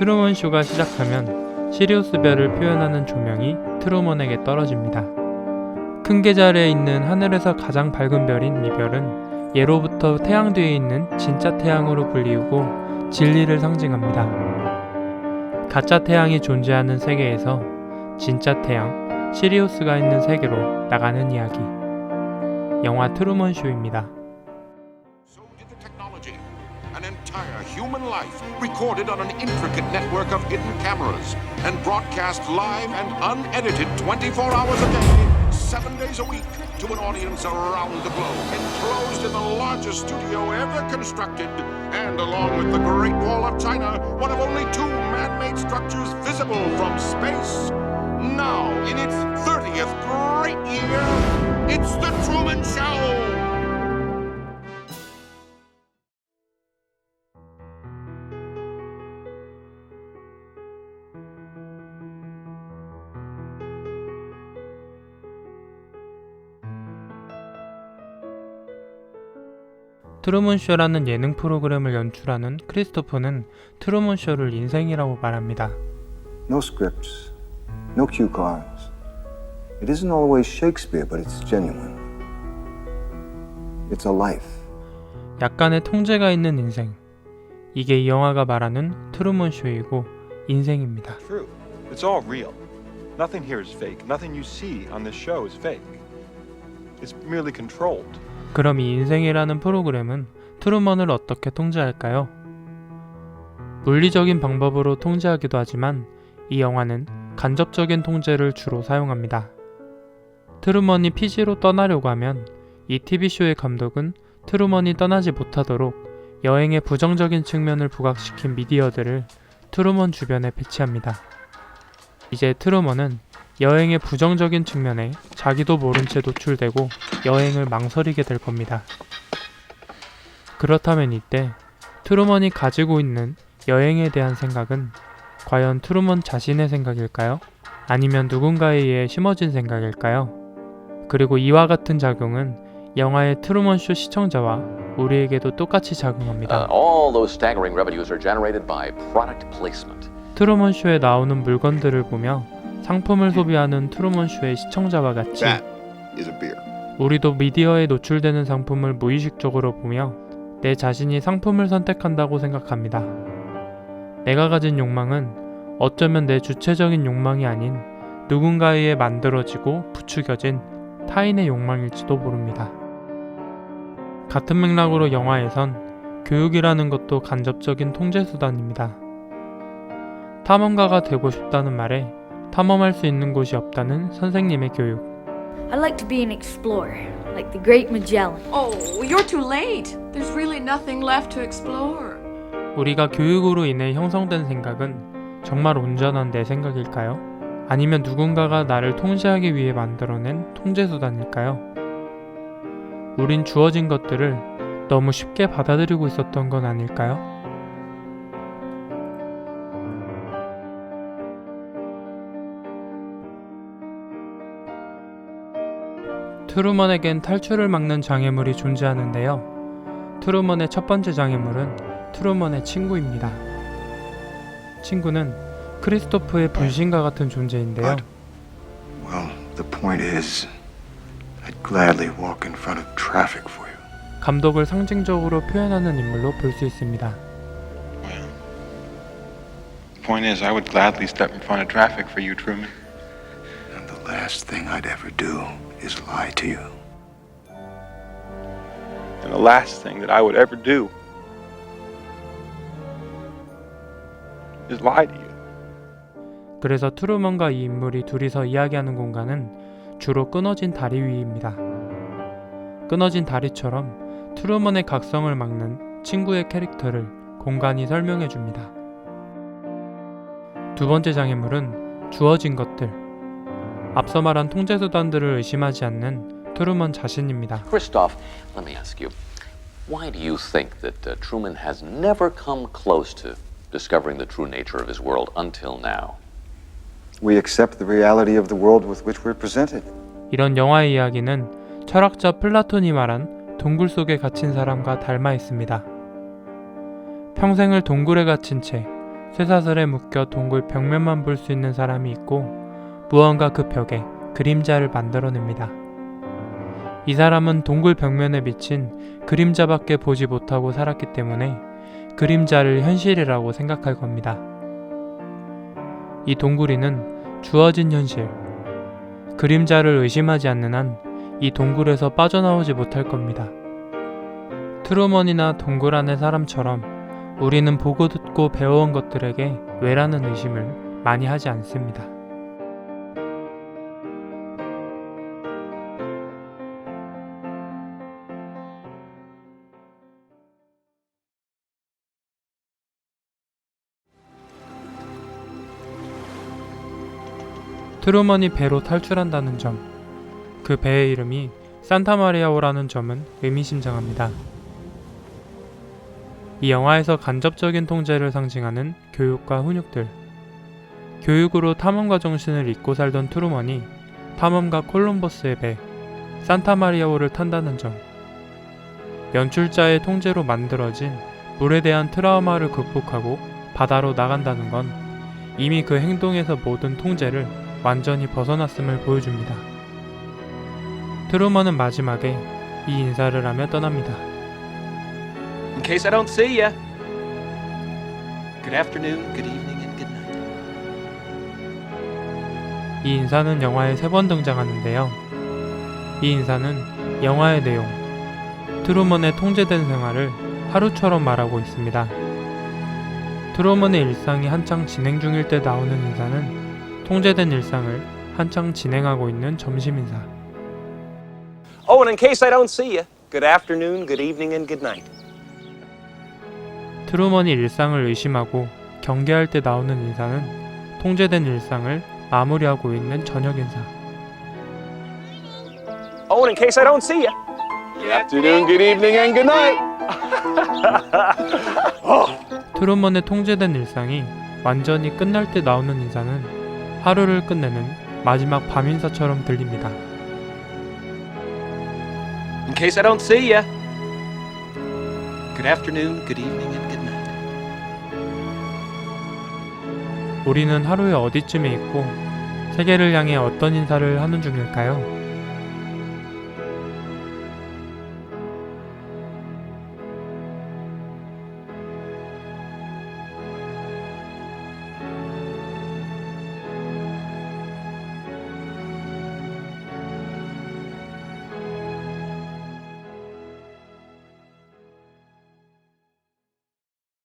트루먼 쇼가 시작하면 시리우스 별을 표현하는 조명이 트루먼에게 떨어집니다. 큰 계절에 있는 하늘에서 가장 밝은 별인 이 별은 예로부터 태양 뒤에 있는 진짜 태양으로 불리우고 진리를 상징합니다. 가짜 태양이 존재하는 세계에서 진짜 태양 시리우스가 있는 세계로 나가는 이야기. 영화 트루먼 쇼입니다. So did the technology. An entire human life recorded on an intricate network of hidden cameras and broadcast live and unedited 24 hours a day, 7 days a week, to an audience around the globe, enclosed in the largest studio ever constructed, and along with the Great Wall of China, one of only 2 man-made structures visible from space. Now, in its 30th great year, it's The Truman Show! 트루먼 쇼라는 예능 프로그램을 연출하는 크리스토퍼는 트루먼 쇼를 인생이라고 말합니다. No scripts, no cue cards. It isn't always Shakespeare, but it's genuine. It's a life. 약간의 통제가 있는 인생. 이게 이 영화가 말하는 트루먼 쇼이고 인생입니다. True. It's all real. Nothing here is fake. Nothing you see on this show is fake. It's merely controlled. 그럼 이 인생이라는 프로그램은 트루먼을 어떻게 통제할까요? 물리적인 방법으로 통제하기도 하지만 이 영화는 간접적인 통제를 주로 사용합니다. 트루먼이 피지로 떠나려고 하면 이 TV쇼의 감독은 트루먼이 떠나지 못하도록 여행의 부정적인 측면을 부각시킨 미디어들을 트루먼 주변에 배치합니다. 이제 트루먼은 여행의 부정적인 측면에 자기도 모른 채 노출되고 여행을 망설이게 될 겁니다. 그렇다면 이때 트루먼이 가지고 있는 여행에 대한 생각은 과연 트루먼 자신의 생각일까요? 아니면 누군가에 의해 심어진 생각일까요? 그리고 이와 같은 작용은 영화의 트루먼 쇼 시청자와 우리에게도 똑같이 작용합니다. All those staggering revenues are generated by product placement. 트루먼 쇼에 나오는 물건들을 보며 상품을 소비하는 트루먼 쇼의 시청자와 같이 That is a beer. 우리도 미디어에 노출되는 상품을 무의식적으로 보며 내 자신이 상품을 선택한다고 생각합니다. 내가 가진 욕망은 어쩌면 내 주체적인 욕망이 아닌 누군가에 의해 만들어지고 부추겨진 타인의 욕망일지도 모릅니다. 같은 맥락으로 영화에선 교육이라는 것도 간접적인 통제 수단입니다. 탐험가가 되고 싶다는 말에 탐험할 수 있는 곳이 없다는 선생님의 교육. I'd like to be an explorer, like the great Magellan. Oh, you're too late. There's really nothing left to explore. 우리가 교육으로 인해 형성된 생각은 정말 온전한 내 생각일까요? 아니면 누군가가 나를 통제하기 위해 만들어낸 통제 수단일까요? 우린 주어진 것들을 너무 쉽게 받아들이고 있었던 건 아닐까요? 트루먼에겐 탈출을 막는 장애물이 존재하는데요. 트루먼의 첫 번째 장애물은 트루먼의 친구입니다. 친구는 크리스토프의 분신과 같은 존재인데요. Well, the point is, I'd gladly walk in front of traffic for you. 감독을 상징적으로 표현하는 인물로 볼 수 있습니다. Well, the point is, I would gladly step in front of traffic for you, Truman. And the last thing I'd ever do is lie to you. And the last thing that I would ever do is lie to you. 그래서 트루먼과 이 인물이 둘이서 이야기하는 공간은 주로 끊어진 다리 위입니다. 끊어진 다리처럼 트루먼의 각성을 막는 친구의 캐릭터를 공간이 설명해 줍니다. 두 번째 장애물은 주어진 것들. 앞서 말한 통제 수단들을 의심하지 않는 트루먼 자신입니다. Christoph, let me ask you, why do you think that Truman has never come close to discovering the true nature of his world until now? We accept the reality of the world with which we're presented. 이런 영화의 이야기는 철학자 플라톤이 말한 동굴 속에 갇힌 사람과 닮아 있습니다. 평생을 동굴에 갇힌 채 쇠사슬에 묶여 동굴 벽면만 볼 수 있는 사람이 있고 무언가 그 벽에 그림자를 만들어냅니다. 이 사람은 동굴 벽면에 비친 그림자밖에 보지 못하고 살았기 때문에 그림자를 현실이라고 생각할 겁니다. 이 동굴이는 주어진 현실, 그림자를 의심하지 않는 한 이 동굴에서 빠져나오지 못할 겁니다. 트루먼이나 동굴 안의 사람처럼 우리는 보고 듣고 배워온 것들에게 왜라는 의심을 많이 하지 않습니다. 트루먼이 배로 탈출한다는 점, 그 배의 이름이 산타마리아호라는 점은 의미심장합니다. 이 영화에서 간접적인 통제를 상징하는 교육과 훈육들, 교육으로 탐험가 정신을 잊고 살던 트루먼이 탐험가 콜럼버스의 배 산타마리아호를 탄다는 점, 연출자의 통제로 만들어진 물에 대한 트라우마를 극복하고 바다로 나간다는 건 이미 그 행동에서 모든 통제를 완전히 벗어났음을 보여줍니다. 트루먼은 마지막에 이 인사를 하며 떠납니다. In case I don't see ya. Good afternoon, good evening, and good night. 이 인사는 영화에 3번 등장하는데요. 이 인사는 영화의 내용, 트루먼의 통제된 생활을 하루처럼 말하고 있습니다. 트루먼의 일상이 한창 진행 중일 때 나오는 인사는 통제된 일상을 한창 진행하고 있는 점심 인사. Oh, and in case I don't see ya. Good afternoon, good evening, and good night. 트루먼이 일상을 의심하고 경계할 때 나오는 인사는 통제된 일상을 마무리하고 있는 저녁 인사. Oh, and in case I don't see ya. Good afternoon, good evening, and good night. 트루먼의 통제된 일상이 완전히 끝날 때 나오는 인사는 하루를 끝내는 마지막 밤 인사처럼 들립니다. In case I don't see ya. Good afternoon, good evening, and good night. 우리는 하루에 어디쯤에 있고 세계를 향해 어떤 인사를 하는 중일까요?